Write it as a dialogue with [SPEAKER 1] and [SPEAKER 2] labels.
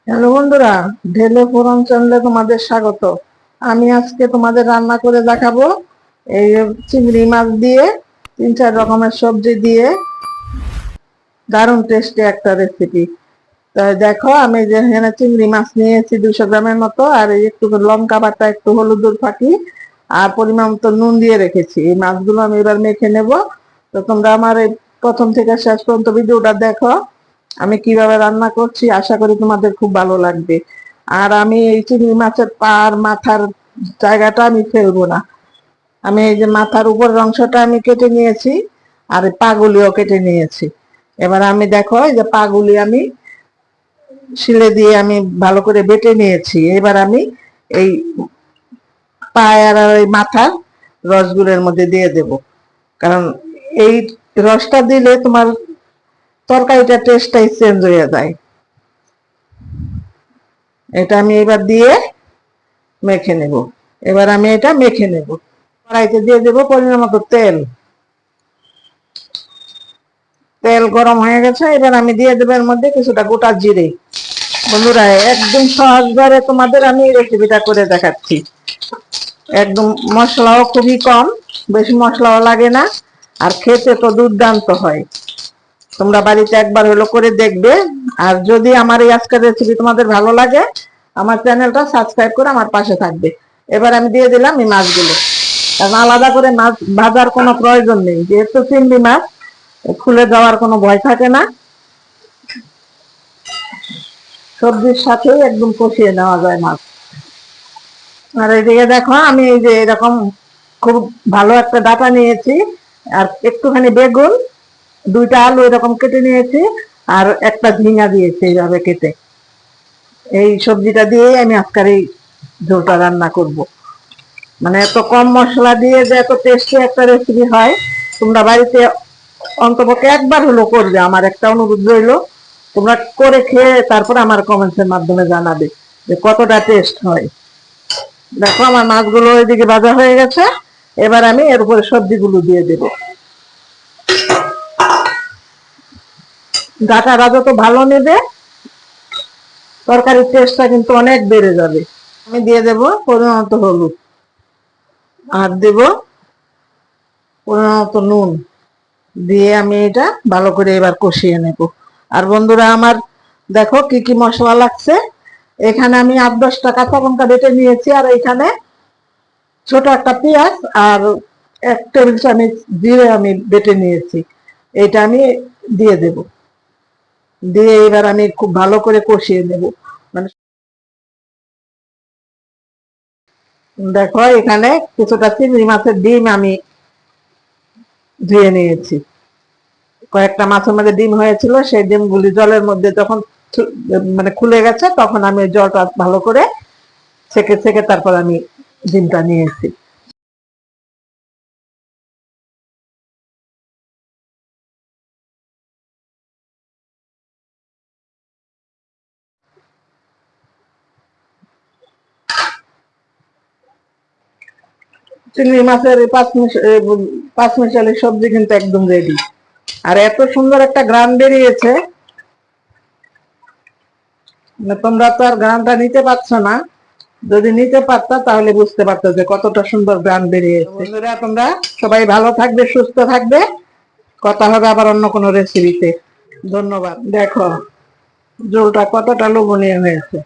[SPEAKER 1] Hello বন্ধুরা, ঢেলে ফোরন চ্যানেলে তোমাদের স্বাগত। আমি আজকে তোমাদের রান্না করে দেখাবো এই চিংড়ি মাছ দিয়ে 3-4 রকমের সবজি দিয়ে দারুণ টেস্টি একটা রেসিপি। তাই দেখো, আমি যে এখানে চিংড়ি মাছ নিয়েছি 200 গ্রামের মতো, আর এই একটু লঙ্কা বাটা, একটু হলুদের ফাঁকি আর পরিমাণ মতো নুন দিয়ে রেখেছি। এই মাছগুলো আমি এবার মেখে নেব। তো তোমরা আমার এই প্রথম থেকে শেষ পর্যন্ত ভিডিওটা দেখো, আমি কিভাবে রান্না করছি। আশা করি তোমাদের খুব ভালো লাগবে। আর আমি এই চিংড়ি মাছের পার মাথার জায়গাটা আমি ফেলবো না। আমি এই যে মাথার উপরের অংশটা আমি কেটে নিয়েছি, আর এই পাগুলিও কেটে নিয়েছি। এবার আমি দেখো, এই যে পাগুলি আমি শিলে দিয়ে আমি ভালো করে বেটে নিয়েছি। এবার আমি এই পায়ের আর এই মাথার রসগুলোর মধ্যে দিয়ে দেব, কারণ এই রসটা দিলে তোমার তরকারিটা টেস্টটাই চেঞ্জ হয়ে যায়। এটা আমি এবার দিয়ে মেখে নেব। এবার আমি এটা মেখে নেব। কড়াইতে দিয়ে দেব পরিমাণ মতো তেল। তেল গরম হয়ে গেছে, এবার আমি দিয়ে দেবো এর মধ্যে কিছুটা গোটা জিরে। বন্ধুরা, একদম সহজভাবে তোমাদের আমি রেসিপিটা করে দেখাচ্ছি। একদম মশলাও খুবই কম, বেশি মশলাও লাগে না, আর খেতে তো দুর্দান্ত হয়। তোমরা বাড়িতে একবার হলো করে দেখবে। আর যদি আমার এই আজকের রেসিপি তোমাদের ভালো লাগে, আমার চ্যানেলটা সাবস্ক্রাইব করে আমার পাশে থাকবে। এবার আমি দিয়ে দিলাম এই মাছগুলো, কারণ আলাদা করে মাছ ভাজার কোনো প্রয়োজন নেই, যেহেতু চিংড়ি মাছ খুলে যাওয়ার কোনো ভয় থাকে না। সবজির সাথেই একদম কষিয়ে নেওয়া যায় মাছ। আর এইদিকে দেখো, আমি এই যে এরকম খুব ভালো একটা ডাটা নিয়েছি, আর একটুখানি বেগুন, 2টা আলু এরকম কেটে নিয়েছি, আর একটা ঝিঙা দিয়েছি এইভাবে কেটে। এই সবজিটা দিয়ে আমি আজকের এই ঝোলটা রান্না করব। মানে এত কম মশলা দিয়ে যে এত টেস্টি একটা রেসিপি হয়, তোমরা বাড়িতে অন্তপক্ষে একবার হলো করবে। আমার একটা অনুরোধ রইল, তোমরা করে খেয়ে তারপরে আমার কমেন্টসের মাধ্যমে জানাবে যে কতটা টেস্ট হয়। দেখো, আমার মাছগুলো ওইদিকে ভাজা হয়ে গেছে। এবার আমি এর উপরে সবজিগুলো দিয়ে দেব। ডাটাটা যত ভালো নেবে, তরকারির টেস্টটা কিন্তু অনেক বেড়ে যাবে। আমি দিয়ে দেব পরিমাণ মতো হলুদ, আর দেব পরিমাণ মতো নুন দিয়ে আমি এটা ভালো করে এবার কষিয়ে নেব। আর বন্ধুরা আমার, দেখো কি কি মশলা লাগছে। এখানে আমি 8-10টা কাঁচা লঙ্কা বেটে নিয়েছি, আর এখানে ছোট একটা পেঁয়াজ আর 1 টেবিল চামচ জিরে আমি বেটে নিয়েছি। এটা আমি দিয়ে দেব। দিয়ে এবার আমি খুব ভালো করে কষিয়ে নেব। মানে দেখো, এখানে কিছুটা চিংড়ি মাছের ডিম আমি ধুয়ে নিয়েছি। কয়েকটা মাছের মধ্যে ডিম হয়েছিল, সেই ডিমগুলি জলের মধ্যে যখন মানে খুলে গেছে, তখন আমি জলটা ভালো করে ছেঁকে ছেঁকে তারপর আমি ডিমটা নিয়েছি। চিংড়ি মাছের এই পাঁচ মিশালি সবজি কিন্তু একদম রেডি। আর এত সুন্দর একটা ঘ্রাণ বেরিয়েছে, মানে তোমরা তো আর ঘ্রাণটা নিতে পারছো না। যদি নিতে পারতা তাহলে বুঝতে পারতো যে কতটা সুন্দর ঘ্রাণ বেরিয়েছে। বন্ধুরা, তোমরা সবাই ভালো থাকবে, সুস্থ থাকবে। কথা হবে আবার অন্য কোনো রেসিপিতে। ধন্যবাদ। দেখো ঝোলটা কতটা লোভনীয় হয়েছে।